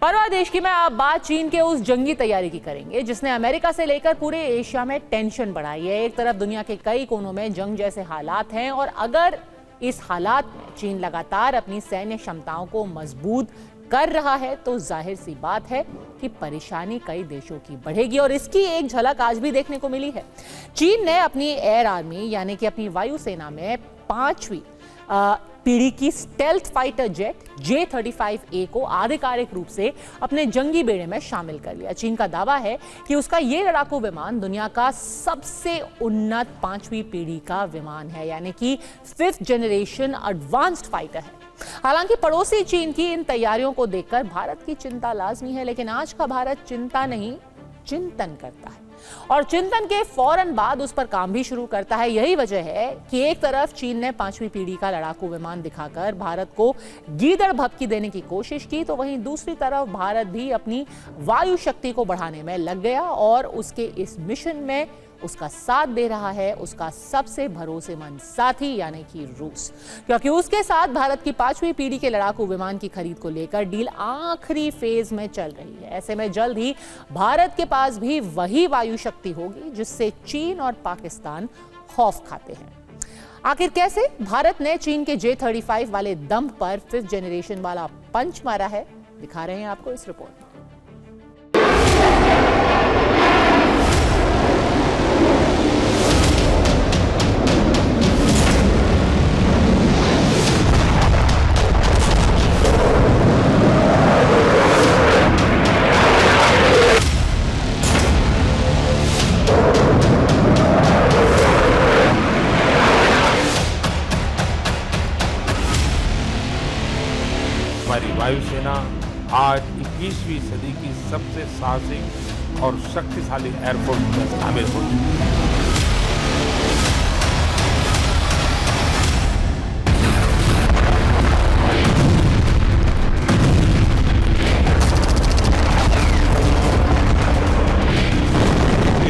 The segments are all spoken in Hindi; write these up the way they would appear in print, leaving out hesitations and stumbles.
परवा देश की मैं अब बात चीन के उस जंगी तैयारी की करेंगे जिसने अमेरिका से लेकर पूरे एशिया में टेंशन बढ़ाई है। एक तरफ दुनिया के कई कोनों में जंग जैसे हालात हैं और अगर इस हालात में चीन लगातार अपनी सैन्य क्षमताओं को मजबूत कर रहा है तो जाहिर सी बात है कि परेशानी कई देशों की बढ़ेगी और इसकी एक झलक आज भी देखने को मिली है। चीन ने अपनी एयर आर्मी यानी कि अपनी वायुसेना में 5वीं पीढ़ी की स्टेल्थ फाइटर जेट J-35A को आधिकारिक रूप से अपने जंगी बेड़े में शामिल कर लिया। चीन का दावा है कि उसका ये लड़ाकू विमान दुनिया का सबसे उन्नत 5वीं पीढ़ी का विमान है, यानी कि 5th जनरेशन एडवांस्ड फाइटर है। हालांकि पड़ोसी चीन की इन तैयारियों को देखकर भारत की चिंता लाजमी है, लेकिन आज का भारत चिंता नहीं चिंतन करता है और चिंतन के फौरन बाद उस पर काम भी शुरू करता है। यही वजह है कि एक तरफ चीन ने 5वीं पीढ़ी का लड़ाकू विमान दिखाकर भारत को गीदड़ भभकी देने की कोशिश की, तो वहीं दूसरी तरफ भारत भी अपनी वायु शक्ति को बढ़ाने में लग गया और उसके इस मिशन में उसका साथ दे रहा है उसका सबसे भरोसेमंद साथी यानी कि रूस, क्योंकि उसके साथ भारत की 5वीं पीढ़ी के लड़ाकू विमान की खरीद को लेकर डील आखिरी फेज में चल रही है। ऐसे में जल्द ही भारत के पास भी वही वायु शक्ति होगी जिससे चीन और पाकिस्तान खौफ खाते हैं। आखिर कैसे भारत ने चीन के J-35 वाले दंभ पर 5th जनरेशन वाला पंच मारा है, दिखा रहे हैं आपको इस रिपोर्ट में। हमारी वायुसेना आज 21वीं सदी की सबसे साहसिक और शक्तिशाली एयरफोर्स में शामिल हो चुकी है।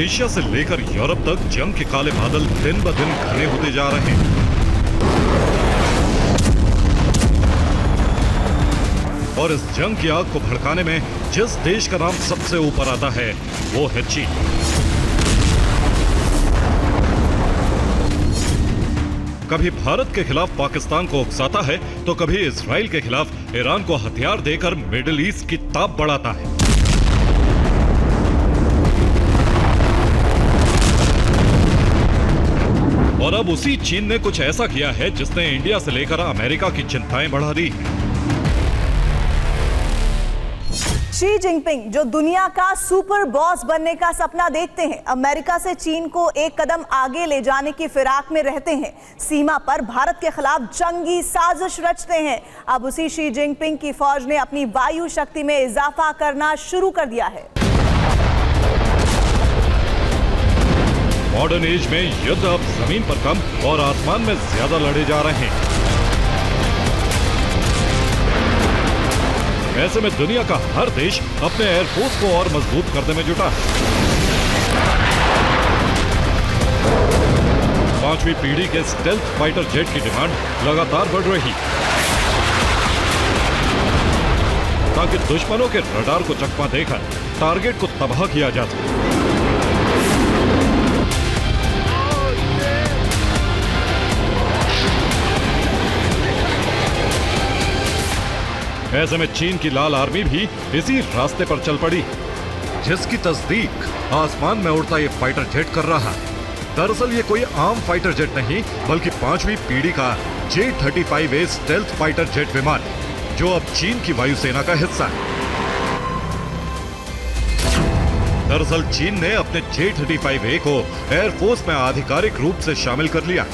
एशिया से लेकर यूरोप तक जंग के काले बादल दिन ब दिन घने होते जा रहे हैं। और इस जंग की आग को भड़काने में जिस देश का नाम सबसे ऊपर आता है वो है चीन। कभी भारत के खिलाफ पाकिस्तान को उकसाता है तो कभी इजराइल के खिलाफ ईरान को हथियार देकर मिडिल ईस्ट की ताप बढ़ाता है। और अब उसी चीन ने कुछ ऐसा किया है जिसने इंडिया से लेकर अमेरिका की चिंताएं बढ़ा दी है। शी जिनपिंग जो दुनिया का सुपर बॉस बनने का सपना देखते हैं, अमेरिका से चीन को एक कदम आगे ले जाने की फिराक में रहते हैं, सीमा पर भारत के खिलाफ जंगी साजिश रचते हैं। अब उसी शी जिनपिंग की फौज ने अपनी वायु शक्ति में इजाफा करना शुरू कर दिया है। मॉडर्न एज में युद्ध अब जमीन पर कम और आसमान में ज्यादा लड़े जा रहे हैं। ऐसे में दुनिया का हर देश अपने एयरफोर्स को और मजबूत करने में जुटा है। 5वीं पीढ़ी के स्टेल्थ फाइटर जेट की डिमांड लगातार बढ़ रही ताकि दुश्मनों के रडार को चकमा देकर टारगेट को तबाह किया जा सके। ऐसे में चीन की लाल आर्मी भी इसी रास्ते पर चल पड़ी, जिसकी तस्दीक आसमान में उड़ता ये फाइटर जेट कर रहा है। दरअसल ये कोई आम फाइटर जेट नहीं बल्कि 5वीं पीढ़ी का J-35A स्टेल्थ फाइटर जेट विमान है जो अब चीन की वायुसेना का हिस्सा है। दरअसल चीन ने अपने J-35A को एयरफोर्स में आधिकारिक रूप से शामिल कर लिया।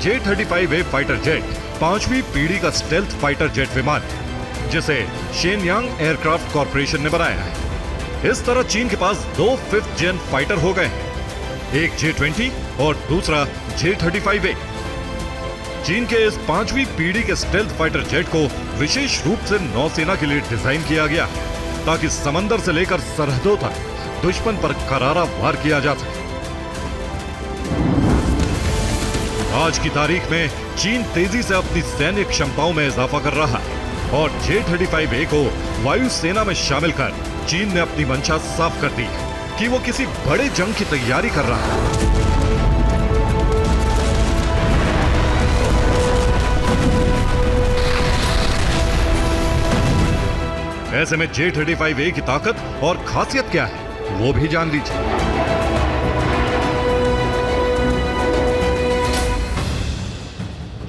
J-35A फाइटर जेट 5वीं पीढ़ी का स्टेल्थ फाइटर जेट विमान है जिसे शेनयांग एयरक्राफ्ट कॉरपोरेशन ने बनाया है। इस तरह चीन के पास 2 5th जेन फाइटर हो गए हैं, एक J-20 और दूसरा J-35A। चीन के इस 5वीं पीढ़ी के स्टेल्थ फाइटर जेट को विशेष रूप से नौसेना के लिए डिजाइन किया गया ताकि समंदर से लेकर सरहदों तक दुश्मन पर करारा वार किया जा सके। आज की तारीख में चीन तेजी से अपनी सैन्य क्षमताओं में इजाफा कर रहा है और J-35A को वायुसेना में शामिल कर चीन ने अपनी मंशा साफ कर दी है कि वो किसी बड़े जंग की तैयारी कर रहा है। ऐसे में J-35A की ताकत और खासियत क्या है, वो भी जान लीजिए।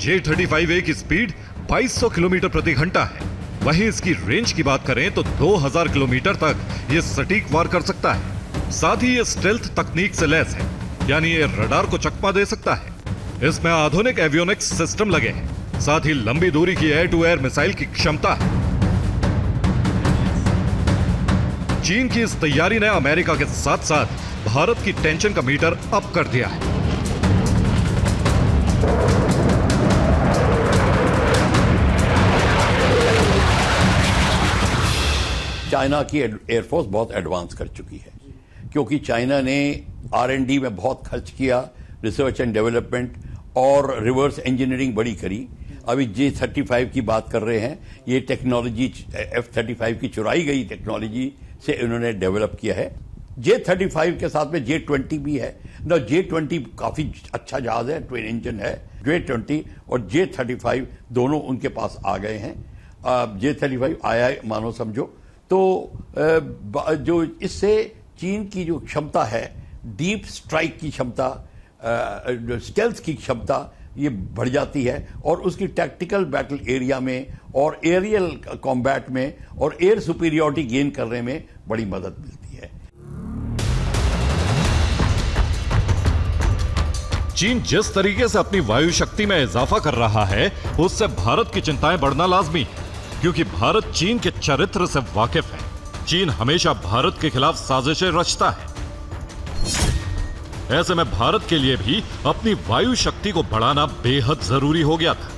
J-35A की स्पीड 2200 किलोमीटर प्रति घंटा है। वहीं इसकी रेंज की बात करें तो 2000 किलोमीटर तक ये सटीक वार कर सकता है। साथ ही ये स्टेल्थ तकनीक से लैस है, यानी ये रडार को चकमा दे सकता है। इसमें आधुनिक एवियोनिक्स सिस्टम लगे हैं, साथ ही लंबी दूरी की एयर टू एयर मिसाइल की क्षमता है। चीन की इस तैयारी ने अमेरिका के साथ साथ भारत की टेंशन का मीटर अप कर दिया है। चाइना की एयरफोर्स बहुत एडवांस कर चुकी है, क्योंकि चाइना ने R&D में बहुत खर्च किया, रिसर्च एंड डेवलपमेंट और रिवर्स इंजीनियरिंग बड़ी करी। अभी J-35 की बात कर रहे हैं, ये टेक्नोलॉजी F-35 की चुराई गई टेक्नोलॉजी से इन्होंने डेवलप किया है। J-35 के साथ में J-20 भी है ना। J-20 काफी अच्छा जहाज है, ट्विन इंजन है। J-20 और J-35 दोनों उनके पास आ गए हैं। J-35 आया मानो समझो तो जो इससे चीन की जो क्षमता है, डीप स्ट्राइक की क्षमता, स्टेल्थ की क्षमता, ये बढ़ जाती है और उसकी टैक्टिकल बैटल एरिया में और एरियल कॉम्बैट में और एयर सुपीरियरिटी गेन करने में बड़ी मदद मिलती है। चीन जिस तरीके से अपनी वायु शक्ति में इजाफा कर रहा है, उससे भारत की चिंताएं बढ़ना लाजमी है, क्योंकि भारत चीन के चरित्र से वाकिफ है। चीन हमेशा भारत के खिलाफ साजिशें रचता है। ऐसे में भारत के लिए भी अपनी वायु शक्ति को बढ़ाना बेहद जरूरी हो गया था।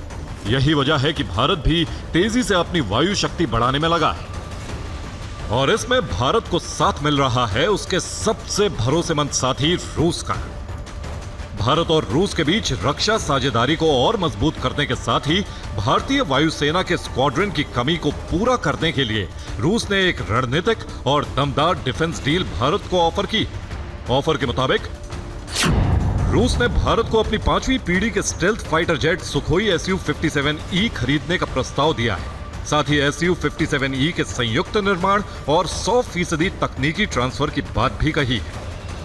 यही वजह है कि भारत भी तेजी से अपनी वायु शक्ति बढ़ाने में लगा है और इसमें भारत को साथ मिल रहा है उसके सबसे भरोसेमंद साथी रूस का। भारत और रूस के बीच रक्षा साझेदारी को और मजबूत करने के साथ ही भारतीय वायुसेना के स्क्वाड्रन की कमी को पूरा करने के लिए रूस ने एक रणनीतिक और दमदार डिफेंस डील भारत को ऑफर की। ऑफर के मुताबिक रूस ने भारत को अपनी 5वीं पीढ़ी के stealth fighter jet Sukhoi Su-57E खरीदने का प्रस्ताव दिया है। साथ ही Su-57E के संयुक्त निर्माण और 100% तकनीकी ट्रांसफर की बात भी कही है।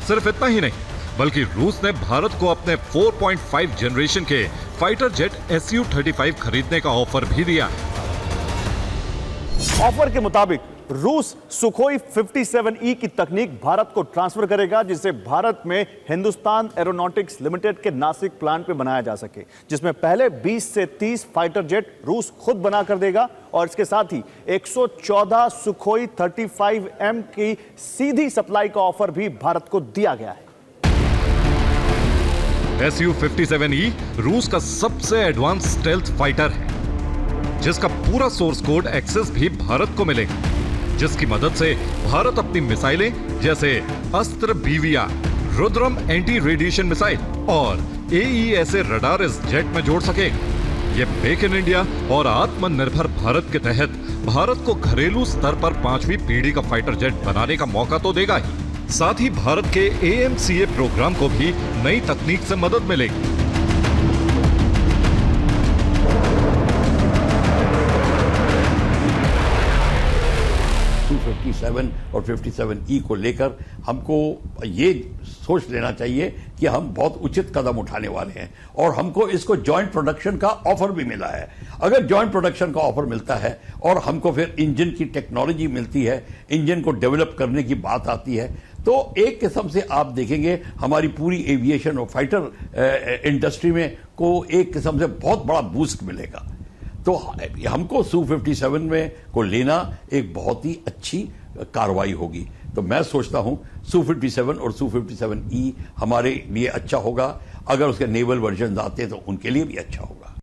सिर्फ इतना ही नहीं, बल्कि रूस ने भारत को अपने 4.5 जनरेशन के फाइटर जेट Su-35 खरीदने का ऑफर भी दिया है। ऑफर के मुताबिक रूस सुखोई 57E की तकनीक भारत को ट्रांसफर करेगा, जिसे भारत में हिंदुस्तान एरोनॉटिक्स लिमिटेड के नासिक प्लांट पे बनाया जा सके, जिसमें पहले 20 से 30 फाइटर जेट रूस खुद बना कर देगा और इसके साथ ही 114 सुखोई 35M की सीधी सप्लाई का ऑफर भी भारत को दिया गया है। Su-57E रूस का सबसे एडवांस स्टेल्थ फाइटर है, जिसका पूरा सोर्स कोड एक्सेस भी भारत को मिलेगा, जिसकी मदद से भारत अपनी मिसाइलें जैसे अस्त्र BVR, Rudram anti radiation missile और AESA रडार इस जेट में जोड़ सकेगा। ये मेक इन इंडिया और आत्मनिर्भर भारत के तहत भारत को घरेलू स्तर पर 5वीं पीढ़ी का फाइटर जेट बनाने का मौका तो देगा ही, साथ ही भारत के AMCA प्रोग्राम को भी नई तकनीक से मदद मिलेगी। Su-57 और 57E को लेकर हमको ये सोच लेना चाहिए कि हम बहुत उचित कदम उठाने वाले हैं और हमको इसको जॉइंट प्रोडक्शन का ऑफर भी मिला है। अगर जॉइंट प्रोडक्शन का ऑफर मिलता है और हमको फिर इंजन की टेक्नोलॉजी मिलती है, इंजन को डेवलप करने की बात आती है, तो एक किस्म से आप देखेंगे हमारी पूरी एविएशन और फाइटर इंडस्ट्री में को एक किस्म से बहुत बड़ा बूस्ट मिलेगा। तो हमको Su-57 में को लेना एक बहुत ही अच्छी कार्रवाई होगी। तो मैं सोचता हूं Su-57 और Su-57E हमारे लिए अच्छा होगा। अगर उसके नेवल वर्जन आते हैं तो उनके लिए भी अच्छा होगा।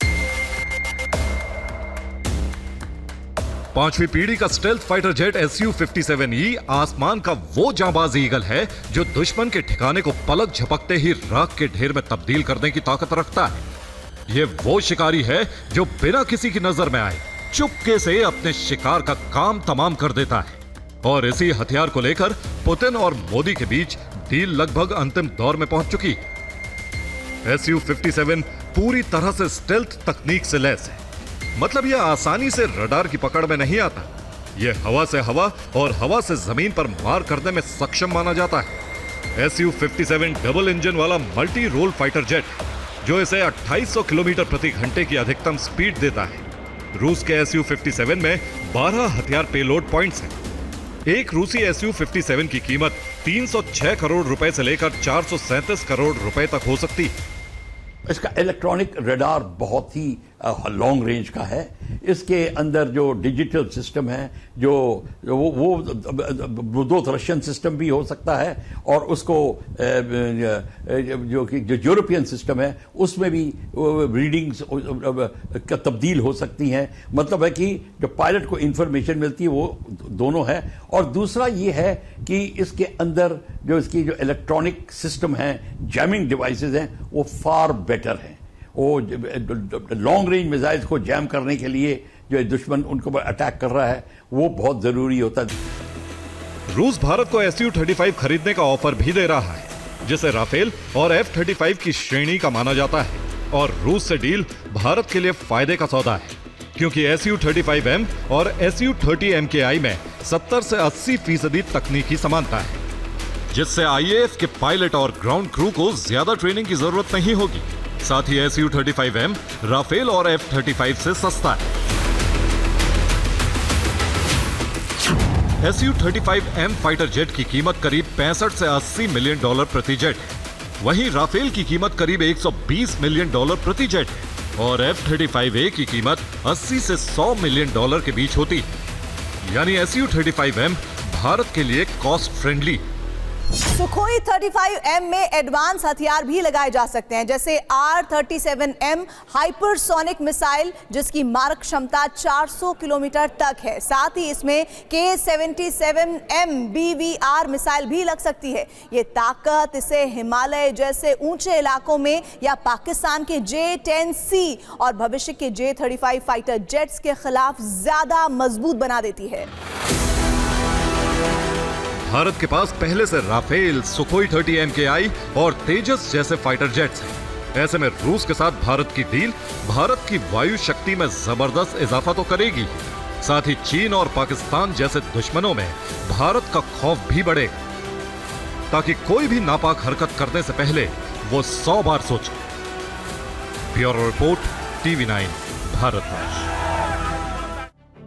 5वीं पीढ़ी का स्टेल्थ फाइटर जेट Su-57E आसमान का वो जांबाज ईगल है जो दुश्मन के ठिकाने को पलक झपकते ही राख के ढेर में तब्दील करने की ताकत रखता है। ये वो शिकारी है जो बिना किसी की नजर में आए चुपके से अपने शिकार का काम तमाम कर देता है। और इसी हथियार को लेकर पुतिन और मोदी के बीच डील लगभग अंतिम दौर में पहुंच चुकी है। Su-57 पूरी तरह से स्टेल्थ तकनीक से लैस है। मतलब यह आसानी से रडार की पकड़ में नहीं आता। यह हवा से हवा और हवा से जमीन पर मार करने में सक्षम माना जाता है। Su-57 डबल इंजन वाला मल्टी रोल फाइटर जेट, जो इसे 2800 किलोमीटर प्रति घंटे की अधिकतम स्पीड देता है। रूस के Su-57 में 12 हथियार पेलोड पॉइंट्स हैं। एक रूसी Su-57 की कीमत 306 करोड़ रुपए से लेकर 437 करोड़ रुपए तक हो सकती है। इसका इलेक्ट्रॉनिक रडार बहुत ही लॉन्ग रेंज का है। इसके अंदर जो डिजिटल सिस्टम है, वो दो रशियन सिस्टम भी हो सकता है, और उसको जो यूरोपियन सिस्टम है उसमें भी रीडिंग्स का तब्दील हो सकती हैं। मतलब है कि जो पायलट को इंफॉर्मेशन मिलती है वो दोनों है। और दूसरा ये है कि इसके अंदर जो इसकी जो इलेक्ट्रॉनिक सिस्टम है, जैमिंग डिवाइसेस हैं, वो फार बेटर हैं। वो लॉन्ग रेंज मिसाइल्स को जैम करने के लिए जो दुश्मन उनको अटैक कर रहा है वो बहुत जरूरी होता है। रूस भारत को Su-35 खरीदने का ऑफर भी दे रहा है, जिसे राफेल और F-35 की श्रेणी का माना जाता है। और रूस से डील भारत के लिए फायदे का सौदा है, क्योंकि Su-35M और Su-30 MKI में 70 से 80% तकनीकी समानता है, जिससे IAF के पायलट और ग्राउंड क्रू को ज्यादा ट्रेनिंग की जरूरत नहीं होगी। साथ ही Su-35M राफेल और F-35 से सस्ता है। Su-35M फाइटर जेट की कीमत करीब 65 से 80 मिलियन डॉलर प्रति जेट है। वहीं राफेल की कीमत करीब 120 मिलियन डॉलर प्रति जेट है, और F-35A की कीमत 80 से 100 मिलियन डॉलर के बीच होती है। यानी Su-35M भारत के लिए कॉस्ट फ्रेंडली। सुखोई 35M में एडवांस हथियार भी लगाए जा सकते हैं, जैसे R-37M हाइपरसोनिक मिसाइल, जिसकी मारक क्षमता 400 किलोमीटर तक है। साथ ही इसमें K-77M BVR मिसाइल भी लग सकती है। ये ताकत इसे हिमालय जैसे ऊंचे इलाकों में या पाकिस्तान के J-10C और भविष्य के J-35 फाइटर जेट्स के खिलाफ ज्यादा मजबूत बना देती है। भारत के पास पहले से राफेल, सुखोई 30 MKI और तेजस जैसे फाइटर जेट्स हैं। ऐसे में रूस के साथ भारत की डील भारत की वायु शक्ति में जबरदस्त इजाफा तो करेगी, साथ ही चीन और पाकिस्तान जैसे दुश्मनों में भारत का खौफ भी बढ़ेगा, ताकि कोई भी नापाक हरकत करने से पहले वो 100 बार सोचे। Bureau report, TV9 Bharatvarsh.